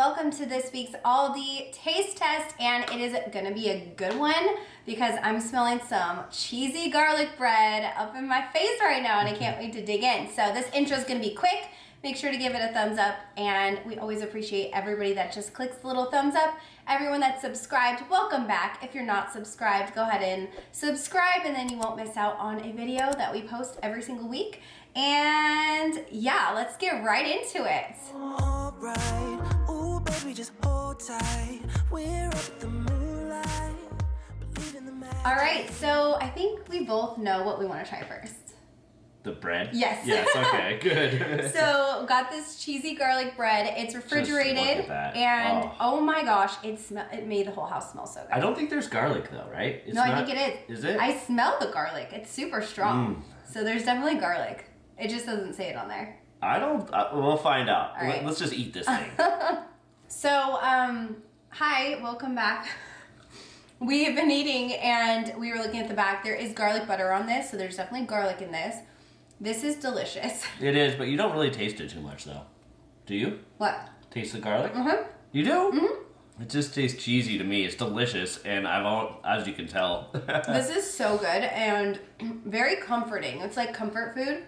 welcome to this week's Aldi taste test, and it is gonna be a good one because I'm smelling some cheesy garlic bread up in my face right now and I can't wait to dig in. So this intro is gonna be quick. Make sure to give it a thumbs up, and we always appreciate everybody that just clicks the little thumbs up. Everyone that's subscribed, welcome back. If you're not subscribed, go ahead and subscribe, and then you won't miss out on a video that we post every single week. And yeah, let's get right into it. Alright, ooh baby, just hold tight. We're up the moonlight. Believe in the magic. All right, so I think we both know what we want to try first. The bread? Yes. Yes, okay, good. So got this cheesy garlic bread. It's refrigerated, Just look at that. and oh my gosh, it made the whole house smell so good. I don't think there's garlic though, right? It's no, I not, think it is. Is it? I smell the garlic. It's super strong. So there's definitely garlic. It just doesn't say it on there. I don't, we'll find out. All right. Let's just eat this thing. So, hi, welcome back. We have been eating and we were looking at the back. There is garlic butter on this, so there's definitely garlic in this. This is delicious. It is, but you don't really taste it too much though. Do you? What? Taste the garlic? Mm-hmm. You do? Mm-hmm. It just tastes cheesy to me. It's delicious, and as you can tell. This is so good and very comforting. It's like comfort food.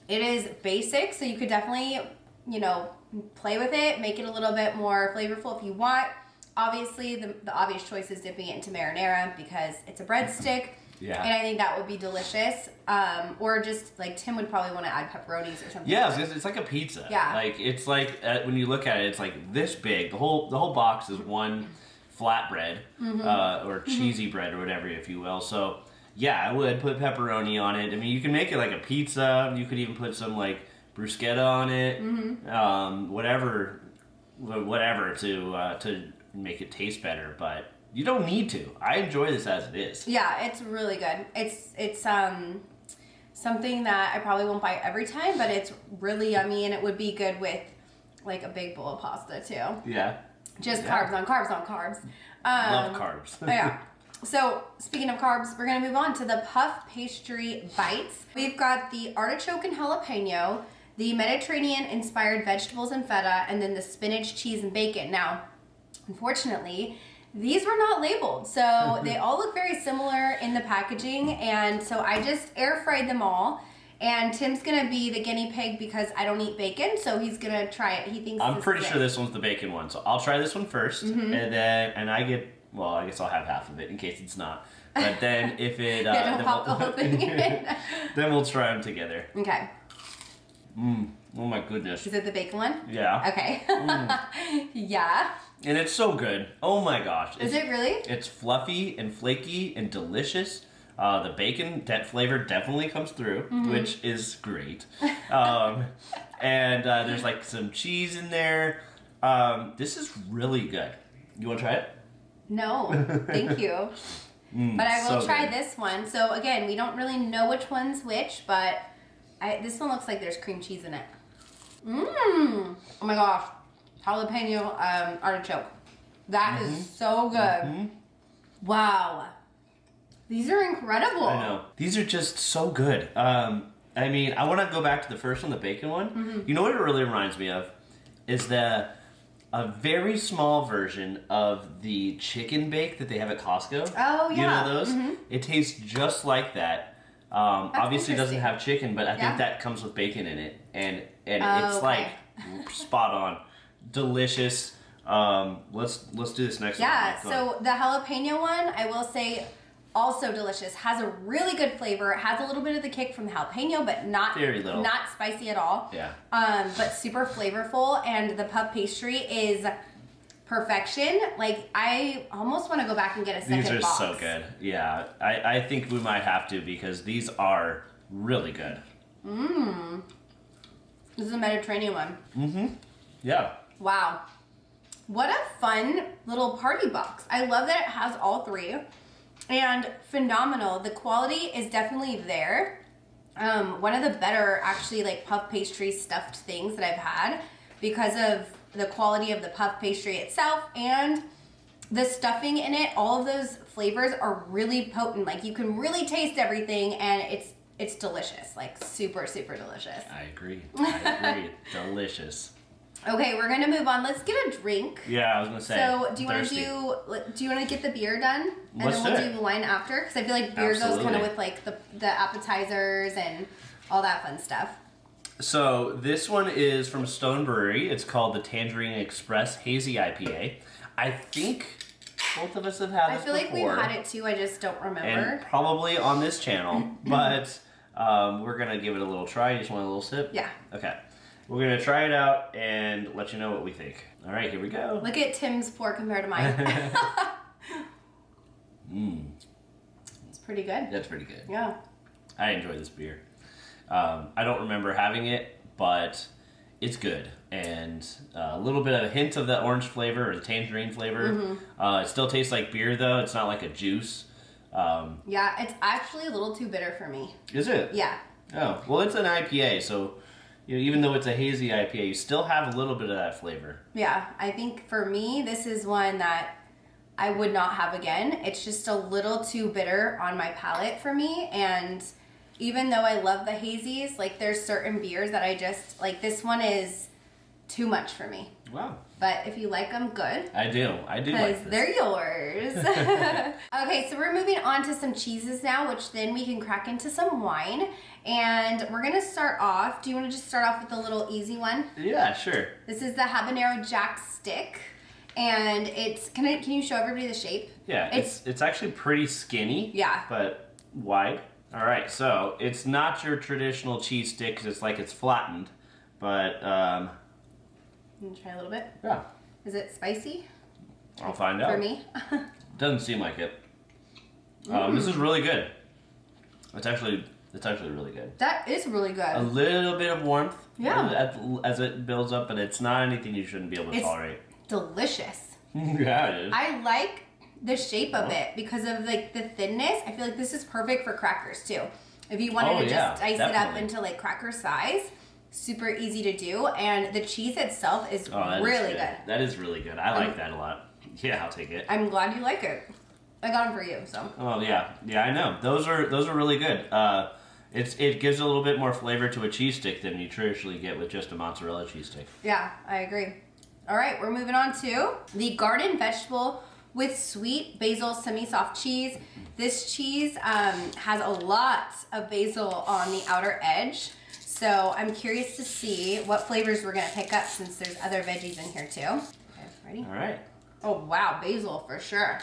It is basic, so you could definitely, you know, play with it, make it a little bit more flavorful if you want. Obviously, the obvious choice is dipping it into marinara because it's a breadstick. Yeah. And I think that would be delicious. Or just like Tim would probably want to add pepperonis or something. Yeah, it's like a pizza. Yeah. Like it's like when you look at it, it's like this big. The whole box is one flatbread or cheesy bread or whatever, if you will. So yeah, I would put pepperoni on it. I mean, you can make it like a pizza. You could even put some like bruschetta on it. Whatever to make it taste better, but. You don't need to. I enjoy this as it is. Yeah, it's really good. It's something that I probably won't buy every time, but it's really yummy, and it would be good with like a big bowl of pasta too. Yeah. Just carbs on carbs on carbs. Love carbs. Yeah. So speaking of carbs, we're gonna move on to the puff pastry bites. We've got the artichoke and jalapeno, the Mediterranean-inspired vegetables and feta, and then the spinach, cheese, and bacon. Now, unfortunately, these were not labeled, so they all look very similar in the packaging, and so I just air fried them all. And Tim's gonna be the guinea pig because I don't eat bacon, so he's gonna try it. He thinks I'm pretty sure this one's the bacon one, so I'll try this one first, and I get, well, I guess I'll have half of it in case it's not. But then if it, don't pop the whole thing in. then we'll try them together. Okay. Oh my goodness. Is it the bacon one? Yeah. Okay. Yeah. And it's so good. Oh my gosh. Is it really? It's fluffy and flaky and delicious. The bacon flavor definitely comes through, which is great. And there's like some cheese in there. This is really good. You want to try it? No, thank you. But I will so try good. this one. So again, we don't really know which one's which, but this one looks like there's cream cheese in it. Oh my gosh. Jalapeno artichoke. That is so good. Wow. These are incredible. I know. These are just so good. I mean, I want to go back to the first one, the bacon one. You know what it really reminds me of? Is a very small version of the chicken bake that they have at Costco. Oh, yeah. You know those? It tastes just like that. Obviously it doesn't have chicken, but I think that comes with bacon in it. And it's like spot on. Delicious. Let's do this next one. Yeah, so the jalapeno one, I will say, also delicious. Has a really good flavor. It has a little bit of the kick from the jalapeno, but not very little. Not spicy at all. Yeah. But super flavorful, and the puff pastry is perfection. Like, I almost want to go back and get a second box. These are so good. Yeah, I think we might have to because these are really good. This is a Mediterranean one. Yeah. Wow. What a fun little party box. I love that it has all three. And phenomenal. The quality is definitely there. One of the better, actually, like puff pastry stuffed things that I've had because of the quality of the puff pastry itself and the stuffing in it. All of those flavors are really potent. Like, you can really taste everything, and it's delicious. Like, super, super delicious. I agree. I agree. Delicious. Okay, we're gonna move on. Let's get a drink. Yeah, I was gonna say. So, do you want thirsty. to do you want to get the beer done, and Let's then we'll do it. do the wine after? Because I feel like beer goes kind Absolutely. of with like the appetizers and all that fun stuff. So this one is from Stone Brewery. It's called the Tangerine Express Hazy IPA. I think both of us have had I this feel like we've before, had it too. I just don't remember. and probably on this channel. But we're gonna give it a little try. You just want a little sip? Yeah. Okay. We're gonna try it out and let you know what we think. All right, here we go. Look at Tim's pour compared to mine. It's pretty good. That's pretty good. Yeah. I enjoy this beer. I don't remember having it, but it's good. And a little bit of a hint of the orange flavor or the tangerine flavor. It still tastes like beer, though. It's not like a juice. Yeah, it's actually a little too bitter for me. Is it? Yeah. Oh, well, it's an IPA, so even though it's a hazy IPA, you still have a little bit of that flavor. Yeah, I think for me, this is one that I would not have again. It's just a little too bitter on my palate for me, and even though I love the hazies, like there's certain beers that I just, like this one is too much for me. Wow. But if you like them, good. I do like Because this. they're yours. Okay, so we're moving on to some cheeses now, which then we can crack into some wine. And we're gonna start off. Do you want to just start off with a little easy one? Yeah, sure. This is the habanero jack stick, and it's can you show everybody the shape? Yeah, it's actually pretty skinny. Yeah. But wide. All right, so it's not your traditional cheese stick because it's like it's flattened, but Can you try a little bit? yeah, Is it spicy I'll find out. for me? Doesn't seem like it. This is really good. It's actually really good. That is really good. A little bit of warmth, Yeah. as it builds up, but it's not anything you shouldn't be able to It's tolerate. delicious. Yeah, it is. I like the shape of it because of like the thinness. I feel like this is perfect for crackers too. If you wanted to just dice it up definitely. into like cracker size, super easy to do, and the cheese itself is That is really good. That is really good. I like that a lot. Yeah, I'll take it. I'm glad you like it. I got them for you, so. Oh yeah, I know. Those are really good. It gives a little bit more flavor to a cheese stick than you traditionally get with just a mozzarella cheese stick. Yeah, I agree. All right, we're moving on to the garden vegetable with sweet basil semi-soft cheese. This cheese has a lot of basil on the outer edge, so I'm curious to see what flavors we're gonna pick up since there's other veggies in here too. Okay, ready? All right. Oh wow, basil for sure.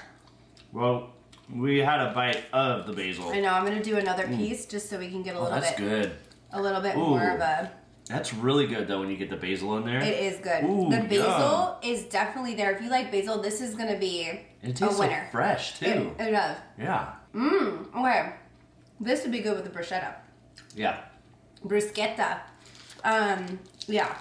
Well, we had a bite of the basil. I know. I'm gonna do another piece just so we can get a little That's bit, good. a little bit Ooh. more of a. That's really good though when you get the basil in there. It is good. Ooh, the basil yum. is definitely there. If you like basil, this is gonna be It a tastes so winner. fresh too. It does. Yeah. Okay. This would be good with the bruschetta. Yeah. Bruschetta. Yeah.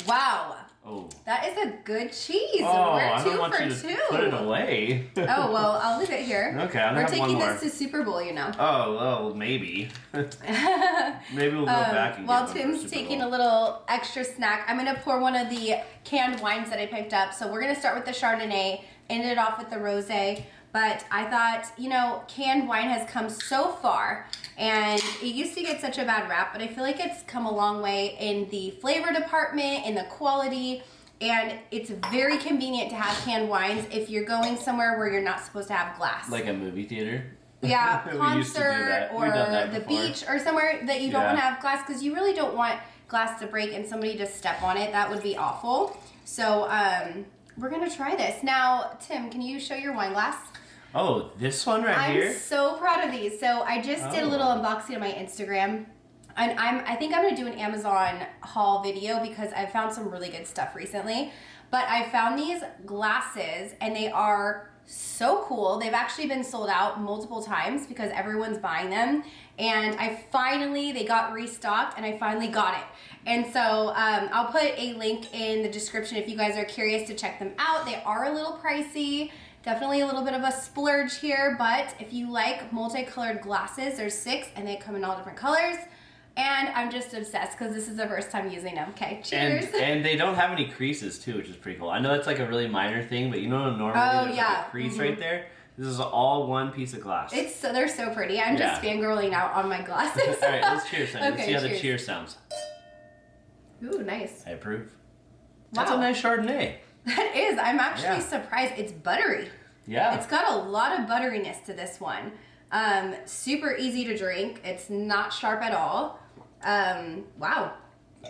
Wow. Oh. That is a good cheese. Oh, We're I don't two want for you to two. put it away. Oh, well, I'll leave it here. Okay, I'm gonna We're have taking one more. this to Super Bowl, you know. Oh, well, maybe. Maybe we'll go back and While get one for Tim's Super taking Bowl. a little extra snack, I'm going to pour one of the canned wines that I picked up. So we're going to start with the Chardonnay, end it off with the Rosé. But I thought, you know, canned wine has come so far, and it used to get such a bad rap, but I feel like it's come a long way in the flavor department, in the quality, and it's very convenient to have canned wines if you're going somewhere where you're not supposed to have glass. Like a movie theater? Yeah, We used to do concert that. or We've done that the before. beach or somewhere that you don't Yeah. want to have glass because you really don't want glass to break and somebody to step on it. That would be awful. So we're going to try this. Now, Tim, can you show your wine glass? Oh, this one right I'm here? so proud of these. So I just did a little Oh. unboxing on my Instagram. And I think I'm going to do an Amazon haul video because I found some really good stuff recently. But I found these glasses and they are so cool. They've actually been sold out multiple times because everyone's buying them. And they got restocked and I finally got it. And so I'll put a link in the description if you guys are curious to check them out. They are a little pricey. Definitely a little bit of a splurge here, but if you like multicolored glasses, there's 6 and they come in all different colors. And I'm just obsessed because this is the first time using them. Okay, cheers. And they don't have any creases too, which is pretty cool. I know that's like a really minor thing, but you know normally there's like a crease right there? This is all one piece of glass. They're so pretty. I'm just fangirling out on my glasses. All right, let's cheers. Let's Okay, see how the cheers. cheers sounds. Ooh, nice. I approve. That's a nice Chardonnay. That is. I'm actually surprised. It's buttery. Yeah. It's got a lot of butteriness to this one. Super easy to drink. It's not sharp at all. Wow.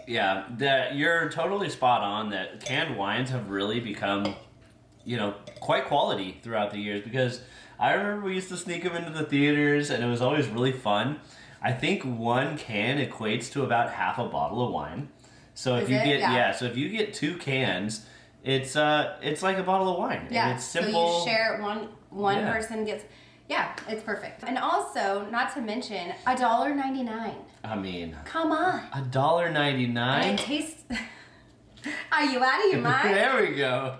Yeah, you're totally spot on that canned wines have really become, quite quality throughout the years, because I remember we used to sneak them into the theaters and it was always really fun. I think one can equates to about half a bottle of wine. So if if you get 2 cans, it's like a bottle of wine. Yeah. And it's simple. So you share one person gets. Yeah, it's perfect. And also, not to mention, $1.99. I mean, come on. $1.99. And it tastes. Are you out of your mind? There we go.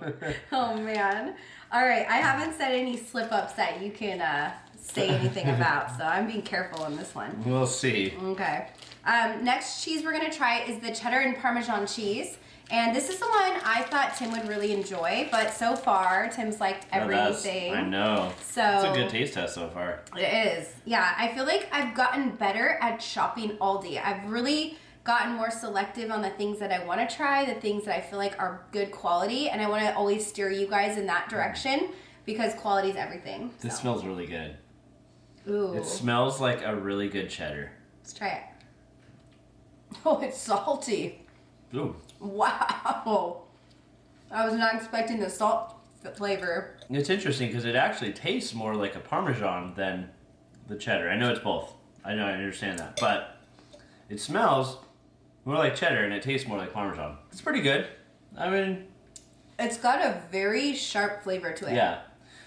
Oh man. All right, I haven't said any slip ups that you can say anything about, so I'm being careful on this one. We'll see. Okay. Next cheese we're gonna try is the cheddar and parmesan cheese. And this is the one I thought Tim would really enjoy, but so far Tim's liked everything. I know. So it's a good taste test so far. It is. Yeah, I feel like I've gotten better at shopping Aldi. I've really gotten more selective on the things that I want to try, the things that I feel like are good quality, and I want to always steer you guys in that direction because quality is everything. This smells really good. Ooh. It smells like a really good cheddar. Let's try it. Oh, it's salty. Ooh. Wow. I was not expecting the salt flavor. It's interesting because it actually tastes more like a Parmesan than the cheddar. I know it's both. I understand that. But it smells more like cheddar and it tastes more like Parmesan. It's pretty good. I mean... It's got a very sharp flavor to it. Yeah.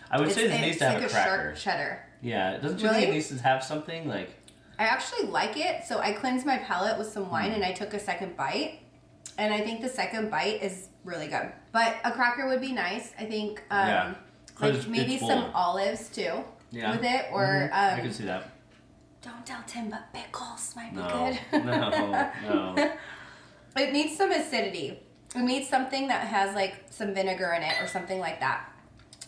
I would say this needs to have like a cracker. Sharp cheddar. Yeah. Doesn't you think it needs to have something like... I actually like it. So I cleansed my palate with some wine and I took a second bite. And I think the second bite is really good. But a cracker would be nice. I think like maybe some olives too with it. Or I can see that. Don't tell Tim, but pickles might be good. No. It needs some acidity. It needs something that has like some vinegar in it or something like that.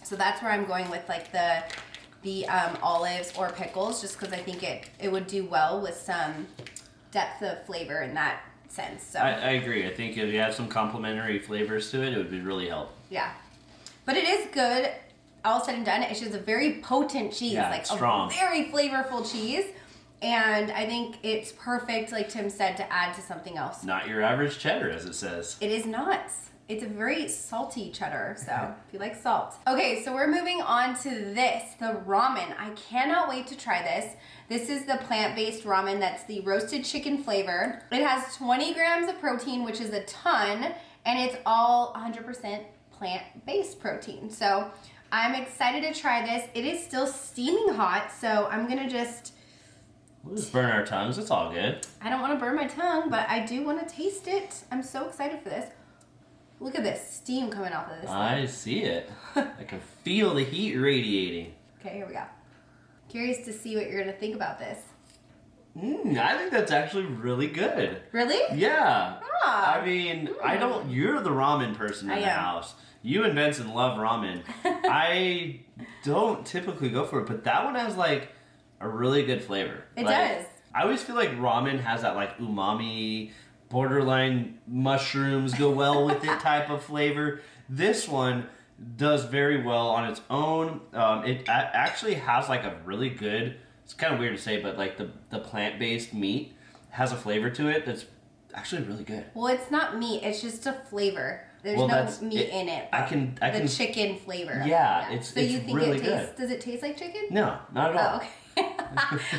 So that's where I'm going with like the olives or pickles, just because I think it would do well with some depth of flavor in that sense. So I agree. I think if you have some complementary flavors to it, it would be really helpful. Yeah. But it is good. All said and done, it's just a very potent cheese. Yeah, like strong. A very flavorful cheese. And I think it's perfect, like Tim said, to add to something else. Not your average cheddar, as it says. It is not. It's a very salty cheddar, so if you like salt. Okay, so we're moving on to this, the ramen. I cannot wait to try this. This is the plant-based ramen that's the roasted chicken flavor. It has 20 grams of protein, which is a ton, and it's all 100% plant-based protein. So I'm excited to try this. It is still steaming hot, so I'm gonna We'll just burn our tongues. It's all good. I don't want to burn my tongue, but I do want to taste it. I'm so excited for this. Look at this steam coming off of this I see it. I can feel the heat radiating. Okay, here we go. Curious to see what you're going to think about this. I think that's actually really good. Really? Yeah. Ah. I mean, you're the ramen person in the house. You and Benson love ramen. I don't typically go for it, but that one has like a really good flavor. It does. I always feel like ramen has that like umami, borderline mushrooms go well with it type of flavor. This one does very well on its own. It actually has like a really good, it's kind of weird to say, but like the plant-based meat has a flavor to it that's actually really good. Well, it's not meat, it's just a flavor. There's no meat in it. I can the chicken flavor. Yeah, it's so you think really it tastes good. Does it taste like chicken? No, not at all. Oh, okay.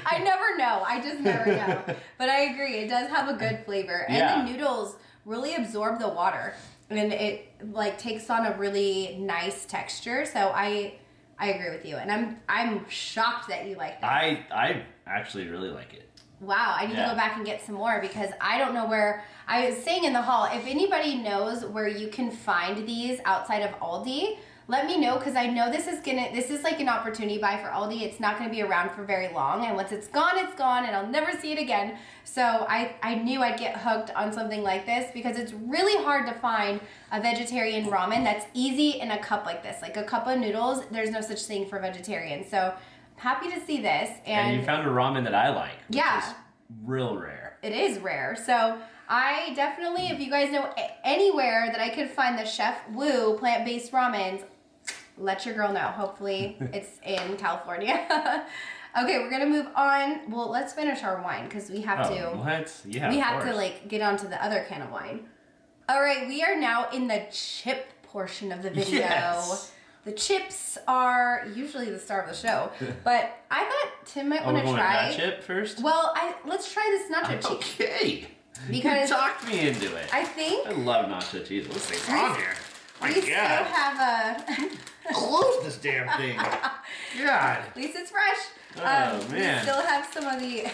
I never know. I just never know. But I agree. It does have a good flavor. And the noodles really absorb the water. And it like takes on a really nice texture. So I agree with you. And I'm shocked that you like that. I actually really like it. Wow, I need to go back and get some more because I don't know where. I was saying in the hall, if anybody knows where you can find these outside of Aldi, let me know, because I know this is like an opportunity buy for Aldi. It's not gonna be around for very long, and once it's gone, and I'll never see it again. So I knew I'd get hooked on something like this because it's really hard to find a vegetarian ramen that's easy in a cup like this. Like a cup of noodles, there's no such thing for vegetarian. So I'm happy to see this. And you found a ramen that I like, which is real rare. It is rare. So I definitely, if you guys know anywhere that I could find the Chef Wu plant-based ramens, let your girl know. Hopefully it's in California. Okay, we're gonna move on. Well, let's finish our wine because we have to. What? Yeah, we of have to course. like get onto the other can of wine. All right, we are now in the chip portion of the video. Yes. The chips are usually the star of the show, but I thought Tim might want to We're going try. with that chip first? Well, let's try this nacho cheese. Okay. Because you talked me into it. I think I love nacho cheese. What's this on here? My we still God. have a. Close this damn thing. God. At least it's fresh. Oh, We man. still have some of the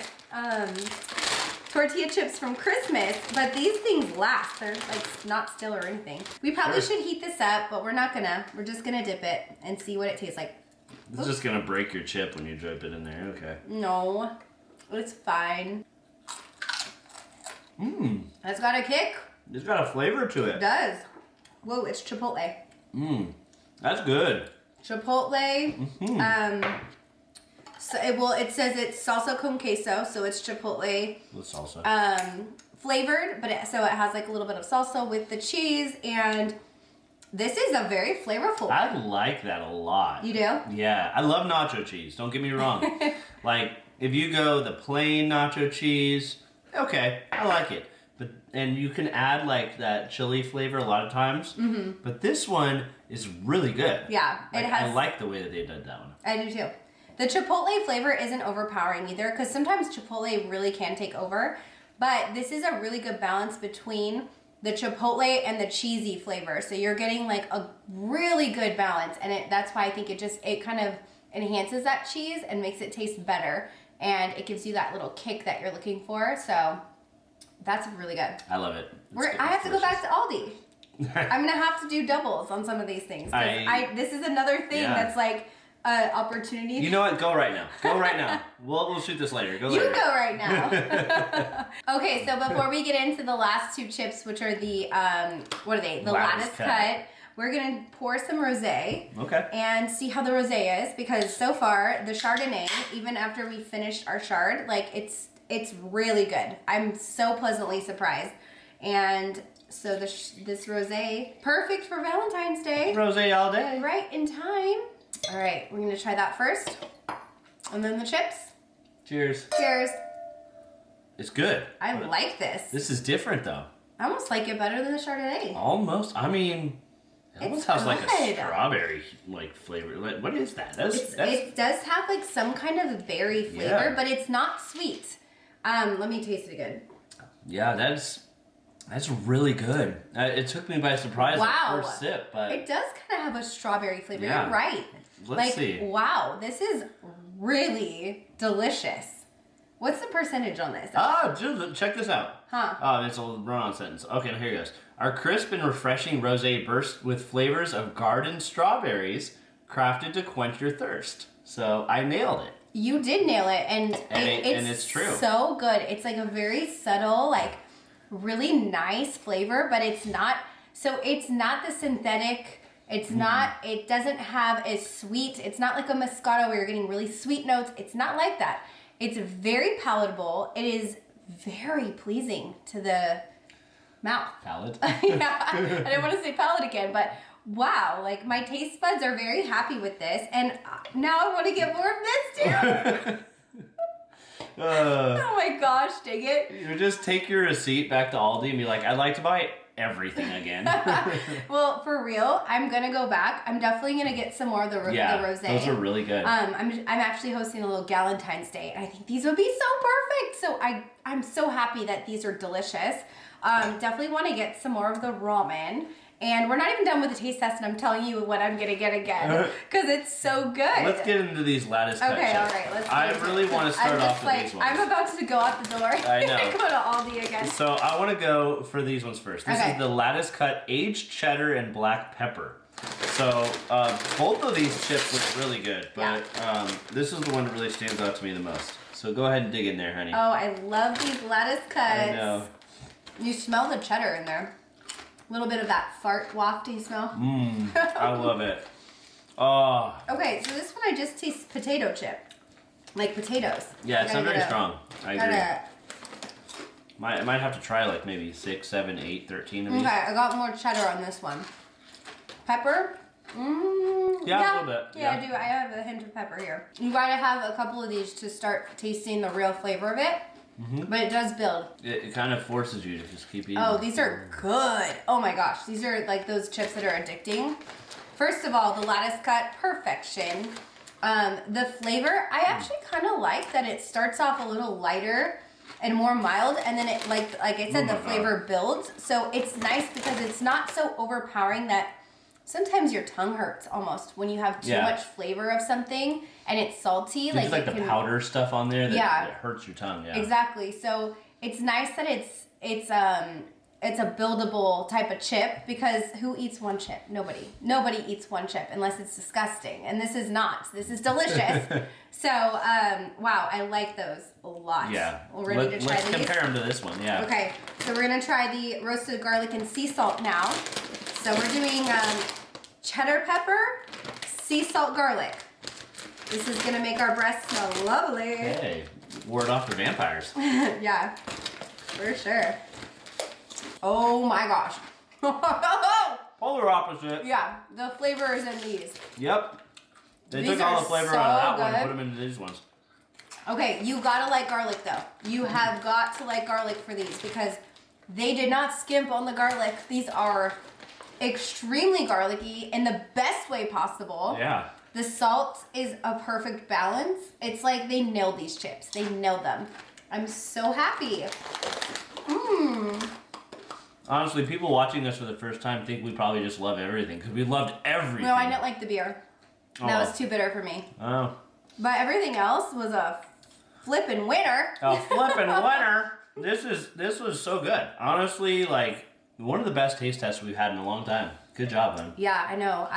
tortilla chips from Christmas, but these things last. They're like not still or anything. We probably should heat this up, but we're not gonna. We're just gonna dip it and see what it tastes like. It's just gonna break your chip when you drip it in there. Okay. No, it's fine. Mmm. It's got a kick. It's got a flavor to It it. does. Whoa, it's Chipotle. Mmm. That's good. Chipotle. So it says it's salsa con queso, so it's Chipotle With salsa. flavored, but so it has like a little bit of salsa with the cheese, and this is a very flavorful one. I like that a lot. You do? Yeah. I love nacho cheese. Don't get me wrong. Like, if you go the plain nacho cheese, okay, I like it. And you can add like that chili flavor a lot of times. Mm-hmm. But this one is really good. Yeah, Like, it has. I like the way that they did that one. I do too. The Chipotle flavor isn't overpowering either, because sometimes Chipotle really can take over. But this is a really good balance between the Chipotle and the cheesy flavor. So you're getting like a really good balance, and that's why I think it kind of enhances that cheese and makes it taste better, and it gives you that little kick that you're looking for. So that's really good. I love it. I have to go back to Aldi. I'm gonna have to do doubles on some of these things. This is another thing that's like an opportunity. You know what? Go right now. Go right now. We'll shoot this later. Go later. You go right now. Okay, so before we get into the last two chips, which are the what are they? The lattice cut. We're gonna pour some rosé. Okay. And see how the rosé is, because so far the Chardonnay, even after we finished our chard, like it's really good. I'm so pleasantly surprised. And so this rosé, perfect for Valentine's Day. Rosé all day. Right in time. All right, we're gonna try that first. And then the chips. Cheers. Cheers. It's good. I like this. This is different though. I almost like it better than the Chardonnay. Almost. I mean, it almost has like a good. strawberry like flavor. Like, what is that? It does have like some kind of berry flavor, but it's not sweet. Let me taste it again. Yeah, that's really good. It took me by surprise at first sip, but it does kind of have a strawberry flavor. Yeah. You're right. Let's see. Wow, this is really delicious. What's the percentage on this? Just check this out. Huh. Oh, it's a run-on sentence. Okay, here it goes. Our crisp and refreshing rosé bursts with flavors of garden strawberries crafted to quench your thirst. So I nailed it. You did nail it, and it's true. So good. It's like a very subtle, like really nice flavor, but it's not. So it's not the synthetic. It's not. It doesn't have as sweet. It's not like a Moscato where you're getting really sweet notes. It's not like that. It's very palatable. It is very pleasing to the mouth. Palate. Yeah, I didn't want to say palate again, but wow, like my taste buds are very happy with this, and now I want to get more of this too. Oh my gosh, dang it. You just take your receipt back to Aldi and be like, I'd like to buy everything again. Well, for real, I'm gonna go back. I'm definitely gonna get some more of the rosé. Those are really good. I'm actually hosting a little Galentine's Day, and I think these would be so perfect. So I'm so happy that these are delicious. Definitely want to get some more of the ramen. And we're not even done with the taste test, and I'm telling you what I'm gonna get again because it's so good. Let's get into these lattice cut Okay, chips. all right. Let's. I really want to start off with these ones. I'm about to go out the door. I know. And go to Aldi again. So I want to go for these ones first. This is the lattice cut aged cheddar and black pepper. So both of these chips look really good, but this is the one that really stands out to me the most. So go ahead and dig in there, honey. Oh, I love these lattice cuts. I know. You smell the cheddar in there. A little bit of that fart wafty smell. I love it. Oh. Okay, so this one I just taste potato chip. Like potatoes. Yeah, it's not very strong. I agree. I might have to try like maybe 6, 7, 8, 13 of these. Okay, I got more cheddar on this one. Pepper? Yeah, a little bit. Yeah, I do. I have a hint of pepper here. You gotta have a couple of these to start tasting the real flavor of it. But it does build. It kind of forces you to just keep eating. Oh, these are good. Oh my gosh. These are like those chips that are addicting. First of all, the lattice cut, perfection. The flavor, I actually kind of like that it starts off a little lighter and more mild, and then it, like I said, the flavor builds. So it's nice because it's not so overpowering that sometimes your tongue hurts almost when you have too much flavor of something and it's salty. There's like the powder stuff on there that hurts your tongue. Yeah, exactly. So it's nice that it's a buildable type of chip, because who eats one chip? Nobody eats one chip unless it's disgusting. And this is not. This is delicious. So, wow, I like those a lot. Yeah. We're ready to try these. Let's compare them to this one, yeah. Okay, so we're going to try the roasted garlic and sea salt now. So we're doing cheddar pepper, sea salt garlic. This is going to make our breath smell lovely. Hey, ward off the vampires. Yeah, for sure. Oh my gosh. Polar opposite. Yeah, the flavor is in these. Yep. They These took all are the flavor so out of that one and good. put them into these ones. Okay, you gotta like garlic though. You have got to like garlic for these, because they did not skimp on the garlic. These are extremely garlicky in the best way possible. Yeah. The salt is a perfect balance. It's like they nailed these chips. They nailed them. I'm so happy. Mmm. Honestly, people watching us for the first time think we probably just love everything, because we loved everything. No, I didn't like the beer. That was too bitter for me. Oh. But everything else was a flippin' winner. A flippin' winner. This was so good. Honestly, like, one of the best taste tests we've had in a long time. Good job, man. Yeah, I know.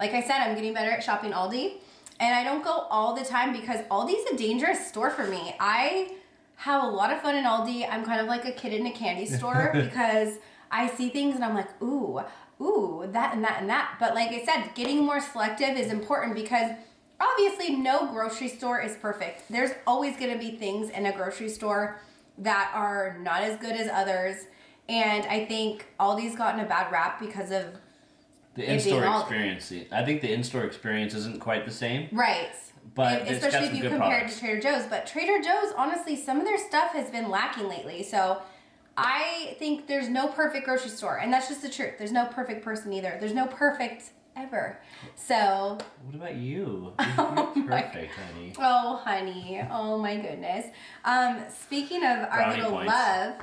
Like I said, I'm getting better at shopping Aldi. And I don't go all the time because Aldi's a dangerous store for me. I have a lot of fun in Aldi. I'm kind of like a kid in a candy store because I see things and I'm like, ooh, that and that and that. But like I said, getting more selective is important, because obviously no grocery store is perfect. There's always going to be things in a grocery store that are not as good as others. And I think Aldi's gotten a bad rap because of the in-store experience. I think the in-store experience isn't quite the same. Right. But especially if you compare it to Trader Joe's. But Trader Joe's, honestly, some of their stuff has been lacking lately. So I think there's no perfect grocery store. And that's just the truth. There's no perfect person either. There's no perfect ever. So. What about you? You're perfect, honey. Oh, honey. Oh, my goodness. Speaking of our Brownie little points. love,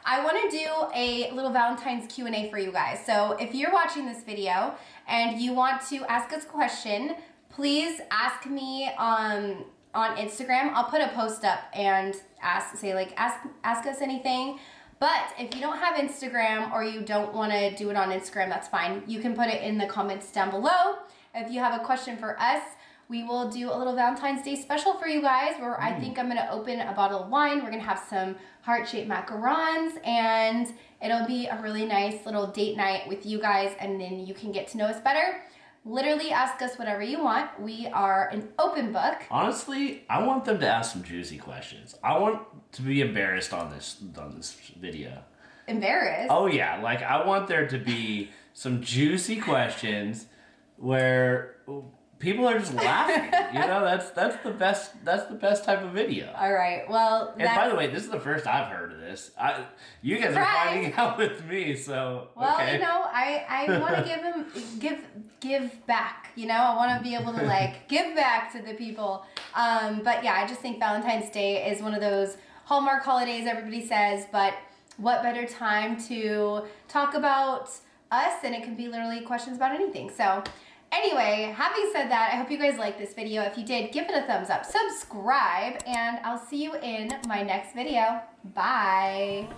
I want to do a little Valentine's Q&A for you guys. So if you're watching this video and you want to ask us a question, please ask me on Instagram. I'll put a post up and ask us anything. But if you don't have Instagram or you don't want to do it on Instagram, that's fine. You can put it in the comments down below. If you have a question for us, we will do a little Valentine's Day special for you guys, where I think I'm going to open a bottle of wine. We're going to have some heart-shaped macarons, and it'll be a really nice little date night with you guys, and then you can get to know us better. Literally ask us whatever you want. We are an open book. Honestly, I want them to ask some juicy questions. I want to be embarrassed on this video. Embarrassed? Oh yeah, like I want there to be some juicy questions where people are just laughing. You know, that's the best type of video. All right. Well, and by the way, this is the first I've heard of this. You guys are finding out with me, so well, okay. you know, I want to give back. You know, I want to be able to like give back to the people. But yeah, I just think Valentine's Day is one of those Hallmark holidays everybody says, but what better time to talk about us? And it can be literally questions about anything. So anyway, having said that, I hope you guys liked this video. If you did, give it a thumbs up, subscribe, and I'll see you in my next video. Bye.